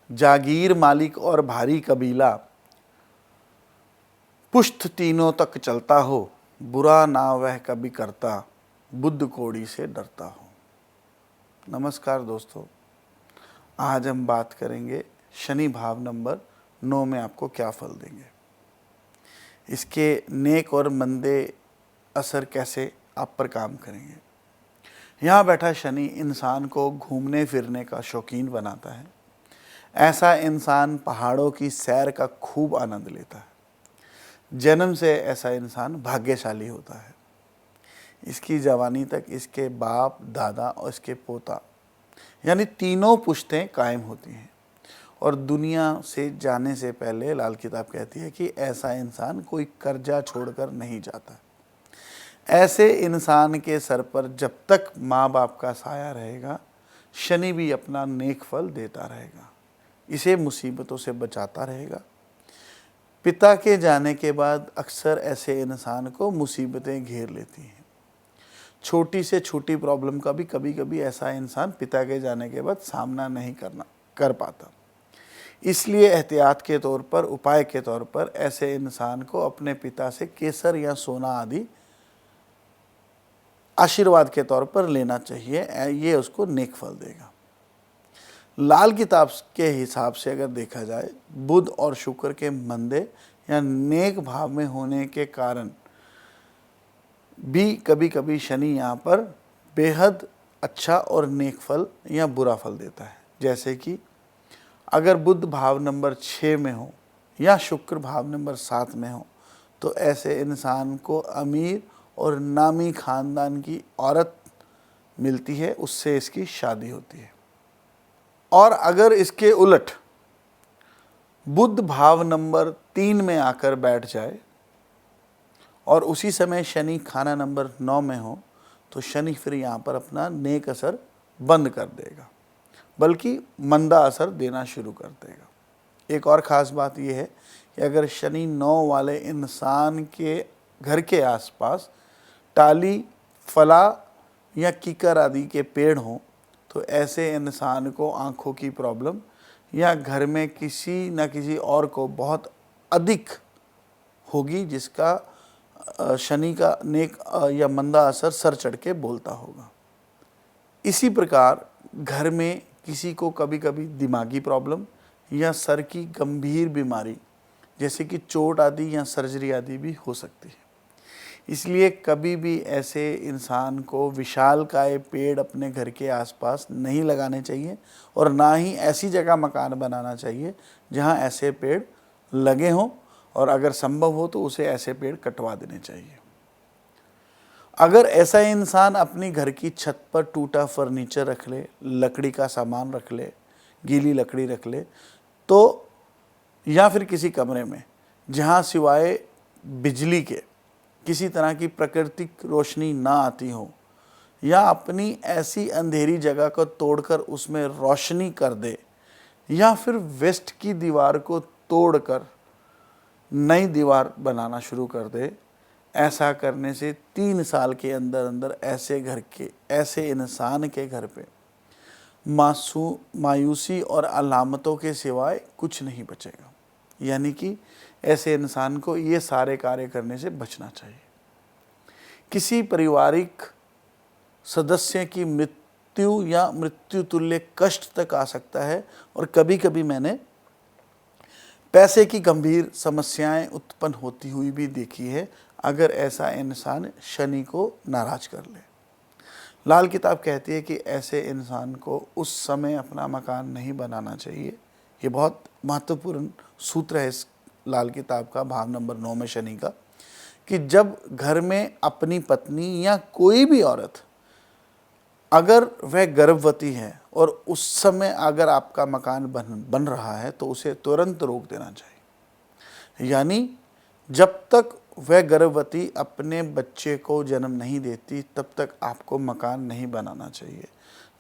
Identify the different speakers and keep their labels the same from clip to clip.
Speaker 1: जागीर मालिक और भारी कबीला, पुश्त तीनों तक चलता हो, बुरा ना वह कभी करता, बुद्ध कोड़ी से डरता हो। नमस्कार दोस्तों, आज हम बात करेंगे शनि भाव नंबर 9 में आपको क्या फल देंगे, इसके नेक और मंदे असर कैसे आप पर काम करेंगे। यहाँ बैठा शनि इंसान को घूमने फिरने का शौकीन बनाता है। ऐसा इंसान पहाड़ों की सैर का खूब आनंद लेता है। जन्म से ऐसा इंसान भाग्यशाली होता है। इसकी जवानी तक इसके बाप, दादा और इसके पोता यानी तीनों पुश्तें कायम होती हैं और दुनिया से जाने से पहले लाल किताब कहती है कि ऐसा इंसान कोई कर्जा छोड़कर नहीं जाता। ऐसे इंसान के सर पर जब तक माँ बाप का साया रहेगा, शनि भी अपना नेक फल देता रहेगा, इसे मुसीबतों से बचाता रहेगा। पिता के जाने के बाद अक्सर ऐसे इंसान को मुसीबतें घेर लेती हैं। छोटी से छोटी प्रॉब्लम का भी कभी कभी ऐसा इंसान पिता के जाने के बाद सामना नहीं कर पाता। इसलिए एहतियात के तौर पर, उपाय के तौर पर ऐसे इंसान को अपने पिता से केसर या सोना आदि आशीर्वाद के तौर पर लेना चाहिए। ये उसको नेक फल देगा। लाल किताब के हिसाब से अगर देखा जाए, बुध और शुक्र के मंदे या नेक भाव में होने के कारण भी कभी कभी शनि यहाँ पर बेहद अच्छा और नेक फल या बुरा फल देता है। जैसे कि अगर बुध भाव नंबर 6 में हो या शुक्र भाव नंबर 7 में हो तो ऐसे इंसान को अमीर और नामी खानदान की औरत मिलती है, उससे इसकी शादी होती है। और अगर इसके उलट बुध भाव नंबर 3 में आकर बैठ जाए और उसी समय शनि खाना नंबर 9 में हो तो शनि फिर यहाँ पर अपना नेक असर बंद कर देगा, बल्कि मंदा असर देना शुरू कर देगा। एक और ख़ास बात यह है कि अगर शनि 9 वाले इंसान के घर के आसपास टाली, फला या कीकर आदि के पेड़ हों तो ऐसे इंसान को आँखों की प्रॉब्लम या घर में किसी न किसी और को बहुत अधिक होगी, जिसका शनि का नेक या मंदा असर सर चढ़ के बोलता होगा। इसी प्रकार घर में किसी को कभी कभी दिमागी प्रॉब्लम या सर की गंभीर बीमारी जैसे कि चोट आदि या सर्जरी आदि भी हो सकती है। इसलिए कभी भी ऐसे इंसान को विशालकाय पेड़ अपने घर के आसपास नहीं लगाने चाहिए और ना ही ऐसी जगह मकान बनाना चाहिए जहां ऐसे पेड़ लगे हों, और अगर संभव हो तो उसे ऐसे पेड़ कटवा देने चाहिए। अगर ऐसा इंसान अपनी घर की छत पर टूटा फर्नीचर रख ले, लकड़ी का सामान रख ले, गीली लकड़ी रख ले तो, या फिर किसी कमरे में जहां सिवाय बिजली के किसी तरह की प्राकृतिक रोशनी ना आती हो, या अपनी ऐसी अंधेरी जगह को तोड़कर उसमें रोशनी कर दे, या फिर वेस्ट की दीवार को तोड़कर नई दीवार बनाना शुरू कर दे, ऐसा करने से 3 साल के अंदर अंदर ऐसे इंसान के घर पे मायूसी और अलामतों के सिवाय कुछ नहीं बचेगा। यानी कि ऐसे इंसान को ये सारे कार्य करने से बचना चाहिए। किसी पारिवारिक सदस्य की मृत्यु या मृत्यु तुल्य कष्ट तक आ सकता है, और कभी कभी मैंने पैसे की गंभीर समस्याएं उत्पन्न होती हुई भी देखी है अगर ऐसा इंसान शनि को नाराज कर ले। लाल किताब कहती है कि ऐसे इंसान को उस समय अपना मकान नहीं बनाना चाहिए। ये बहुत महत्वपूर्ण सूत्र है इस लाल किताब का, भाव नंबर 9 में शनि का, कि जब घर में अपनी पत्नी या कोई भी औरत अगर वह गर्भवती है और उस समय अगर आपका मकान बन रहा है तो उसे तुरंत रोक देना चाहिए। यानी जब तक वह गर्भवती अपने बच्चे को जन्म नहीं देती तब तक आपको मकान नहीं बनाना चाहिए,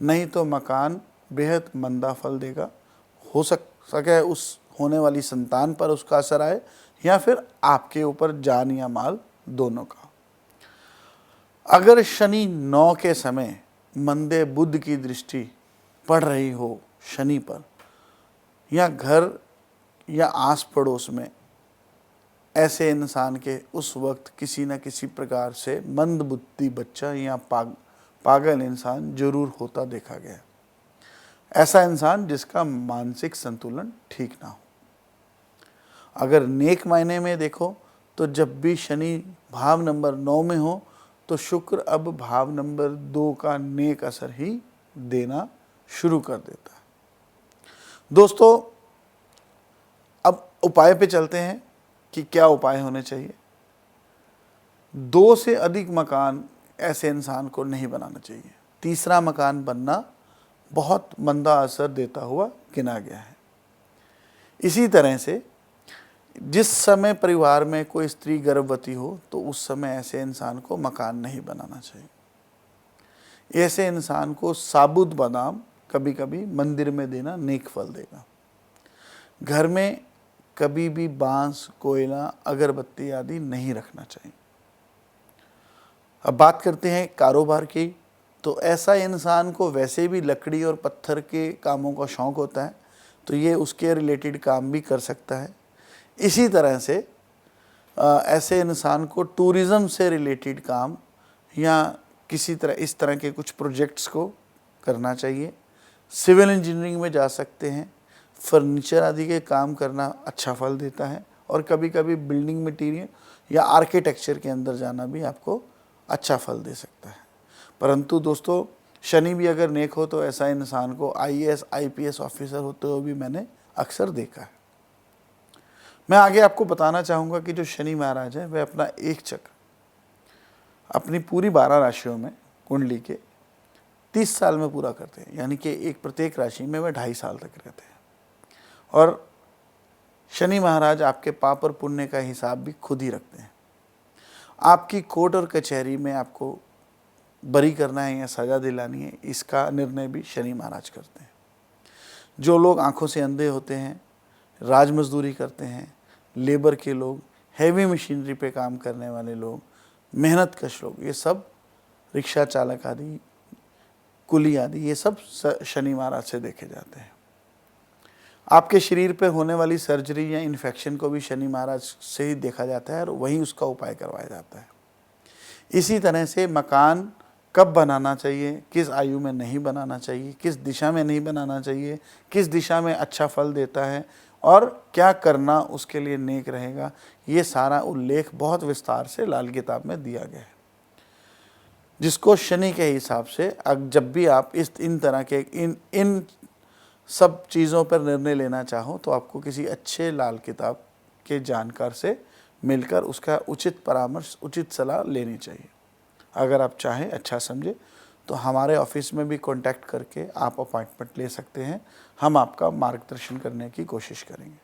Speaker 1: नहीं तो मकान बेहद मंदा फल देगा। हो सके उस होने वाली संतान पर उसका असर आए या फिर आपके ऊपर जान या माल दोनों का। अगर शनि 9 के समय मंदे बुध की दृष्टि पड़ रही हो शनि पर या घर या आस पड़ोस में ऐसे इंसान के उस वक्त किसी न किसी प्रकार से मंदबुद्धि बच्चा या पागल इंसान जरूर होता देखा गया। ऐसा इंसान जिसका मानसिक संतुलन ठीक ना हो। अगर नेक मायने में देखो तो जब भी शनि भाव नंबर 9 में हो तो शुक्र अब भाव नंबर 2 का नेक असर ही देना शुरू कर देता है। दोस्तों, अब उपाय पे चलते हैं कि क्या उपाय होने चाहिए। 2 से अधिक मकान ऐसे इंसान को नहीं बनाना चाहिए। तीसरा मकान बनना बहुत मंदा असर देता हुआ गिना गया है। इसी तरह से जिस समय परिवार में कोई स्त्री गर्भवती हो तो उस समय ऐसे इंसान को मकान नहीं बनाना चाहिए। ऐसे इंसान को साबुत बादाम कभी कभी मंदिर में देना नेक फल देगा। घर में कभी भी बांस, कोयला, अगरबत्ती आदि नहीं रखना चाहिए। अब बात करते हैं कारोबार की। तो ऐसा इंसान को वैसे भी लकड़ी और पत्थर के कामों का शौक़ होता है, तो ये उसके रिलेटेड काम भी कर सकता है। इसी तरह से ऐसे इंसान को टूरिज़्म से रिलेटेड काम या किसी तरह इस तरह के कुछ प्रोजेक्ट्स को करना चाहिए। सिविल इंजीनियरिंग में जा सकते हैं। फर्नीचर आदि के काम करना अच्छा फल देता है। और कभी कभी बिल्डिंग मटीरियल या आर्किटेक्चर के अंदर जाना भी आपको अच्छा फल दे सकता है। परंतु दोस्तों, शनि भी अगर नेक हो तो ऐसा इंसान को IAS IPS ऑफिसर होते हुए भी मैंने अक्सर देखा है। मैं आगे आपको बताना चाहूँगा कि जो शनि महाराज है वह अपना एक चक्र अपनी पूरी 12 राशियों में कुंडली के 30 साल में पूरा करते हैं। यानी कि एक प्रत्येक राशि में वह 2.5 साल तक रहते हैं। और शनि महाराज आपके पाप और पुण्य का हिसाब भी खुद ही रखते हैं। आपकी कोर्ट और कचहरी में आपको बरी करना है या सज़ा दिलानी है, इसका निर्णय भी शनि महाराज करते हैं। जो लोग आंखों से अंधे होते हैं, राज मजदूरी करते हैं, लेबर के लोग, हैवी मशीनरी पे काम करने वाले लोग, मेहनत कश लोग, ये सब रिक्शा चालक आदि, कुली आदि, ये सब शनि महाराज से देखे जाते हैं। आपके शरीर पे होने वाली सर्जरी या इन्फेक्शन को भी शनि महाराज से ही देखा जाता है और वहीं उसका उपाय करवाया जाता है। इसी तरह से मकान कब बनाना चाहिए, किस आयु में नहीं बनाना चाहिए, किस दिशा में नहीं बनाना चाहिए, किस दिशा में अच्छा फल देता है और क्या करना उसके लिए नेक रहेगा, ये सारा उल्लेख बहुत विस्तार से लाल किताब में दिया गया है। जिसको शनि के हिसाब से जब भी आप इन तरह के इन सब चीज़ों पर निर्णय लेना चाहो तो आपको किसी अच्छे लाल किताब के जानकार से मिलकर उसका उचित परामर्श, उचित सलाह लेनी चाहिए। अगर आप चाहें, अच्छा समझे, तो हमारे ऑफिस में भी कांटेक्ट करके आप अपॉइंटमेंट ले सकते हैं। हम आपका मार्गदर्शन करने की कोशिश करेंगे।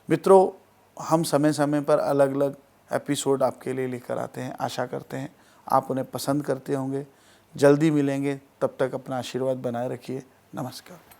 Speaker 1: मित्रों, हम समय समय पर अलग अलग एपिसोड आपके लिए लेकर आते हैं। आशा करते हैं आप उन्हें पसंद करते होंगे। जल्दी मिलेंगे, तब तक अपना आशीर्वाद बनाए रखिए। नमस्कार।